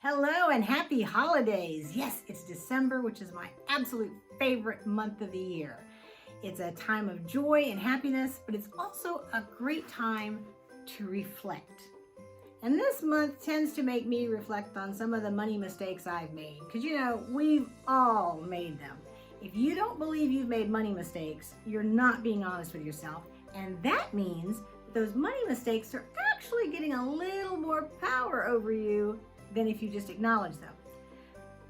Hello and happy holidays. Yes, it's December, which is my absolute favorite month of the year. It's a time of joy and happiness, but it's also a great time to reflect. And this month tends to make me reflect on some of the money mistakes I've made, because we've all made them. If you don't believe you've made money mistakes, you're not being honest with yourself. And that means those money mistakes are actually getting a little more power over you than if you just acknowledge them.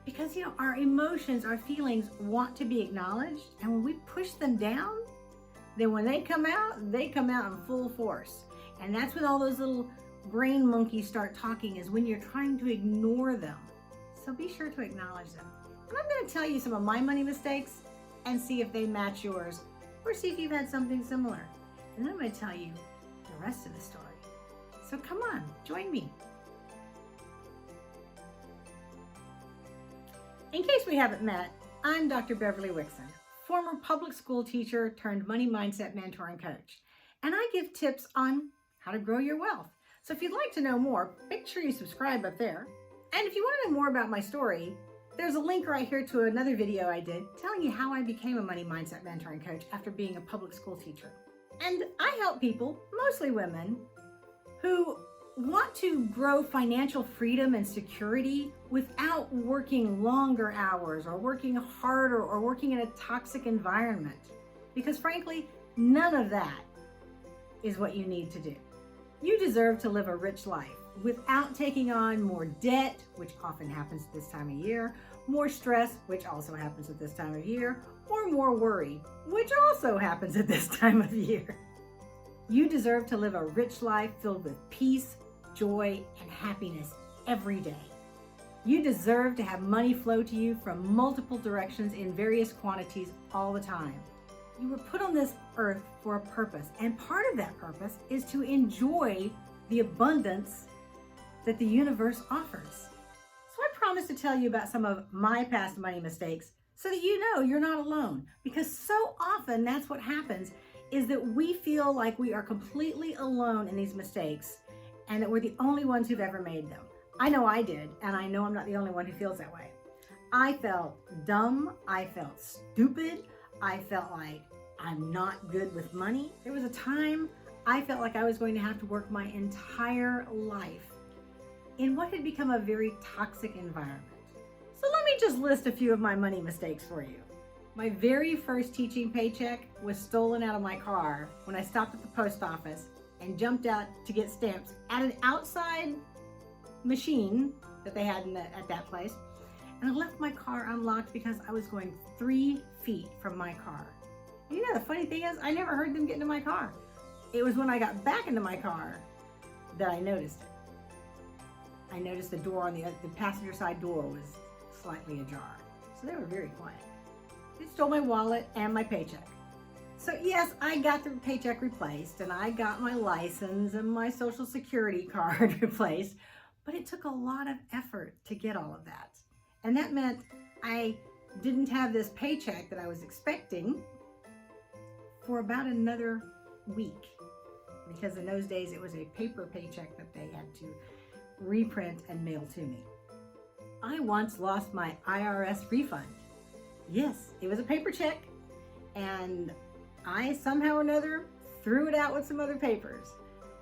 Because our emotions, our feelings want to be acknowledged, and when we push them down, then when they come out in full force. And that's when all those little brain monkeys start talking, is when you're trying to ignore them. So be sure to acknowledge them. And I'm going to tell you some of my money mistakes and see if they match yours, or see if you've had something similar. And then I'm going to tell you the rest of the story. So come on, join me. In case we haven't met, I'm Dr. Beverly Wixon, former public school teacher turned money mindset mentor and coach. And I give tips on how to grow your wealth. So if you'd like to know more, make sure you subscribe up there. And if you want to know more about my story, there's a link right here to another video I did telling you how I became a money mindset mentor and coach after being a public school teacher. And I help people, mostly women, who want to grow financial freedom and security without working longer hours or working harder or working in a toxic environment. Because frankly, none of that is what you need to do. You deserve to live a rich life without taking on more debt, which often happens at this time of year, more stress, which also happens at this time of year, or more worry, which also happens at this time of year. You deserve to live a rich life filled with peace, joy, and happiness every day. You deserve to have money flow to you from multiple directions in various quantities all the time. You were put on this earth for a purpose, and part of that purpose is to enjoy the abundance that the universe offers. So I promise to tell you about some of my past money mistakes so that you know you're not alone, because so often that's what happens, is that we feel like we are completely alone in these mistakes and that we're the only ones who've ever made them. I know I did, and I know I'm not the only one who feels that way. I felt dumb, I felt stupid, I felt like I'm not good with money. There was a time I felt like I was going to have to work my entire life in what had become a very toxic environment. So let me just list a few of my money mistakes for you. My very first teaching paycheck was stolen out of my car when I stopped at the post office and jumped out to get stamps at an outside machine that they had at that place. And I left my car unlocked because I was going 3 feet from my car. And the funny thing is, I never heard them get into my car. It was when I got back into my car that I noticed it. I noticed the door on the passenger side door was slightly ajar. So they were very quiet. They stole my wallet and my paycheck. So yes, I got the paycheck replaced, and I got my license and my social security card replaced, but it took a lot of effort to get all of that. And that meant I didn't have this paycheck that I was expecting for about another week, because in those days it was a paper paycheck that they had to reprint and mail to me. I once lost my IRS refund. Yes, it was a paper check, and I somehow or another threw it out with some other papers.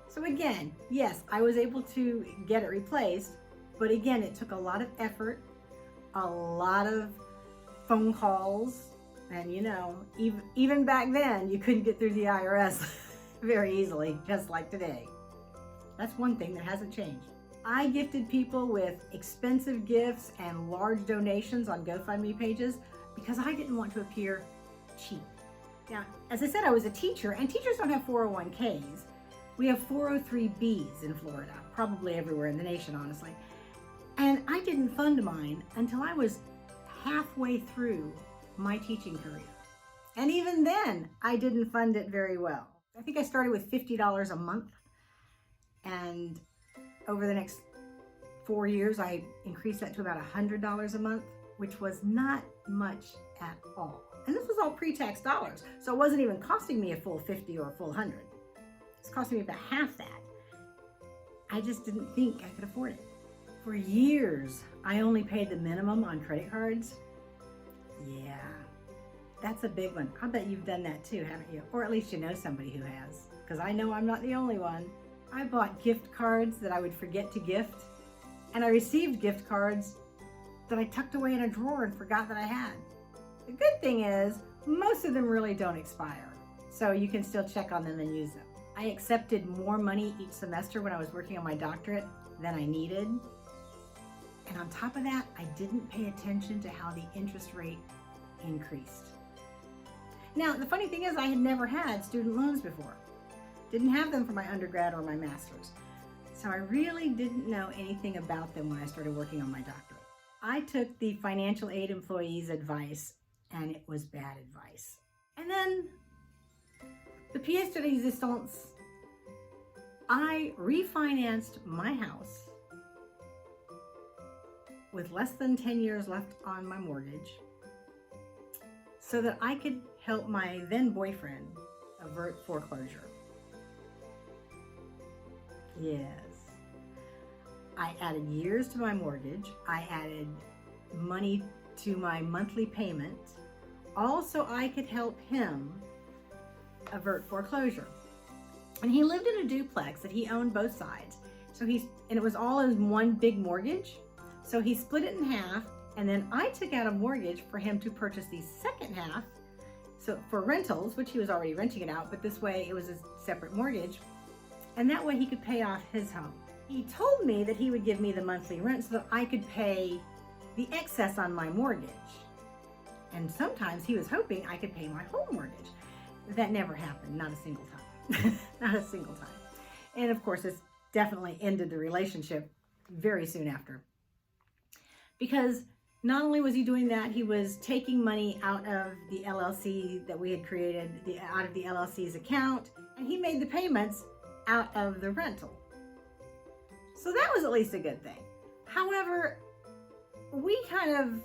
So again, yes, I was able to get it replaced, but again, it took a lot of effort, a lot of phone calls, and even back then, you couldn't get through the IRS very easily, just like today. That's one thing that hasn't changed. I gifted people with expensive gifts and large donations on GoFundMe pages because I didn't want to appear cheap. Now, as I said, I was a teacher, and teachers don't have 401ks. We have 403Bs in Florida, probably everywhere in the nation, honestly. And I didn't fund mine until I was halfway through my teaching career. And even then, I didn't fund it very well. I think I started with $50 a month. And over the next 4 years, I increased that to about $100 a month, which was not much at all. And this was all pre-tax dollars. So it wasn't even costing me a full 50 or a full 100. It's costing me about half that. I just didn't think I could afford it. For years, I only paid the minimum on credit cards. Yeah, that's a big one. I bet you've done that too, haven't you? Or at least you know somebody who has, because I know I'm not the only one. I bought gift cards that I would forget to gift, and I received gift cards that I tucked away in a drawer and forgot that I had. The good thing is, most of them really don't expire, so you can still check on them and use them. I accepted more money each semester when I was working on my doctorate than I needed. And on top of that, I didn't pay attention to how the interest rate increased. Now, the funny thing is I had never had student loans before. Didn't have them for my undergrad or my master's. So I really didn't know anything about them when I started working on my doctorate. I took the financial aid employee's advice, and it was bad advice. And then, the pièce de résistance, I refinanced my house with less than 10 years left on my mortgage so that I could help my then boyfriend avert foreclosure. Yes. I added years to my mortgage. I added money to my monthly payment, all so I could help him avert foreclosure. And he lived in a duplex that he owned both sides. And it was all in one big mortgage. So he split it in half, and then I took out a mortgage for him to purchase the second half. So for rentals, which he was already renting it out, but this way it was a separate mortgage. And that way he could pay off his home. He told me that he would give me the monthly rent so that I could pay the excess on my mortgage. And sometimes he was hoping I could pay my whole mortgage. That never happened, not a single time. Not a single time. And of course, this definitely ended the relationship very soon after. Because not only was he doing that, he was taking money out of the LLC that we had created, out of the LLC's account, and he made the payments out of the rental. So that was at least a good thing. However, we kind of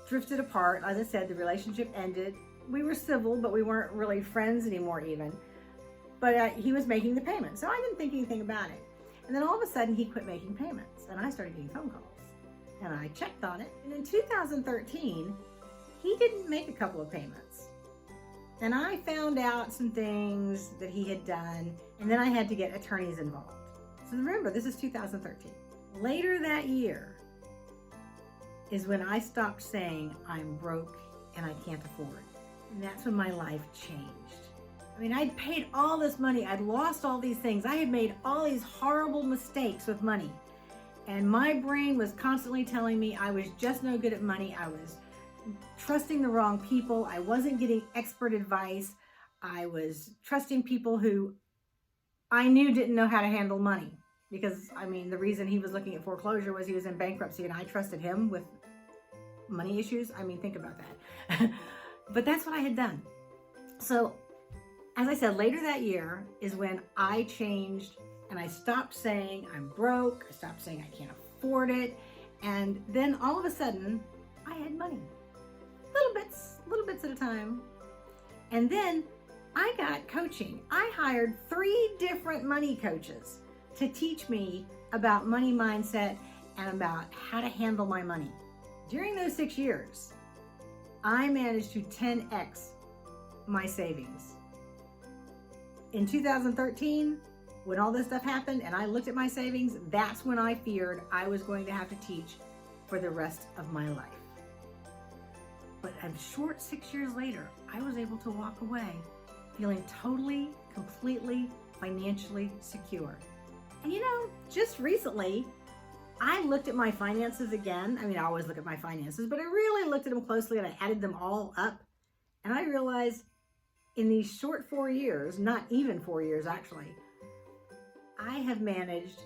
drifted apart. As I said, the relationship ended. We were civil, but we weren't really friends anymore even. But he was making the payments, so I didn't think anything about it. And then all of a sudden, he quit making payments, and I started getting phone calls. And I checked on it. And in 2013, he didn't make a couple of payments. And I found out some things that he had done, and then I had to get attorneys involved. So remember, this is 2013. Later that year is when I stopped saying I'm broke and I can't afford. And that's when my life changed. I mean, I'd paid all this money. I'd lost all these things. I had made all these horrible mistakes with money. And my brain was constantly telling me I was just no good at money. I was trusting the wrong people. I wasn't getting expert advice. I was trusting people who I knew didn't know how to handle money. Because, I mean, the reason he was looking at foreclosure was he was in bankruptcy and I trusted him with money issues. I mean, think about that. But that's what I had done. So, as I said, later that year is when I changed. And I stopped saying I'm broke, I stopped saying I can't afford it, and then all of a sudden, I had money. Little bits at a time. And then I got coaching. I hired 3 different money coaches to teach me about money mindset and about how to handle my money. During those 6 years, I managed to 10x my savings. In 2013, when all this stuff happened and I looked at my savings, that's when I feared I was going to have to teach for the rest of my life. But a short 6 years later, I was able to walk away feeling totally, completely, financially secure. And you know, just recently, I looked at my finances again. I mean, I always look at my finances, but I really looked at them closely and I added them all up. And I realized in these short 4 years, not even 4 years actually, I have managed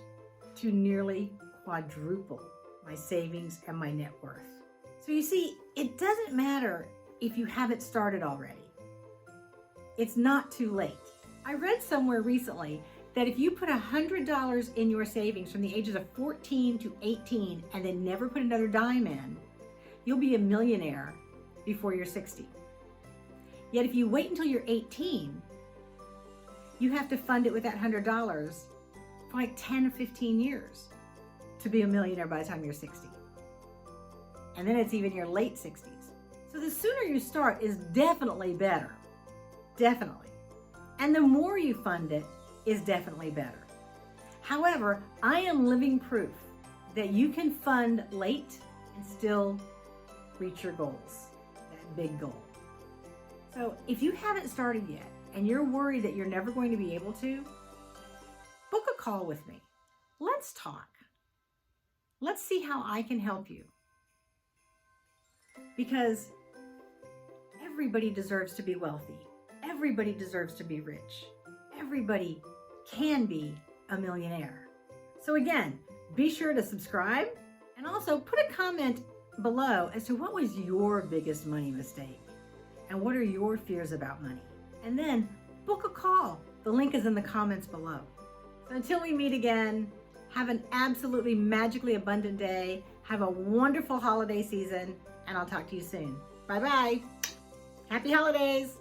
to nearly quadruple my savings and my net worth. So you see, it doesn't matter if you haven't started already. It's not too late. I read somewhere recently that if you put $100 in your savings from the ages of 14 to 18 and then never put another dime in, you'll be a millionaire before you're 60. Yet if you wait until you're 18, you have to fund it with that $100 for like 10 or 15 years to be a millionaire by the time you're 60. And then it's even your late 60s. So the sooner you start is definitely better. Definitely. And the more you fund it is definitely better. However, I am living proof that you can fund late and still reach your goals, that big goal. So if you haven't started yet and you're worried that you're never going to be able to, book a call with me. Let's talk. Let's see how I can help you. Because everybody deserves to be wealthy. Everybody deserves to be rich. Everybody can be a millionaire. So again, be sure to subscribe and also put a comment below as to what was your biggest money mistake and what are your fears about money. And then book a call. The link is in the comments below. So until we meet again, have an absolutely magically abundant day. Have a wonderful holiday season, and I'll talk to you soon. Bye-bye. Happy holidays.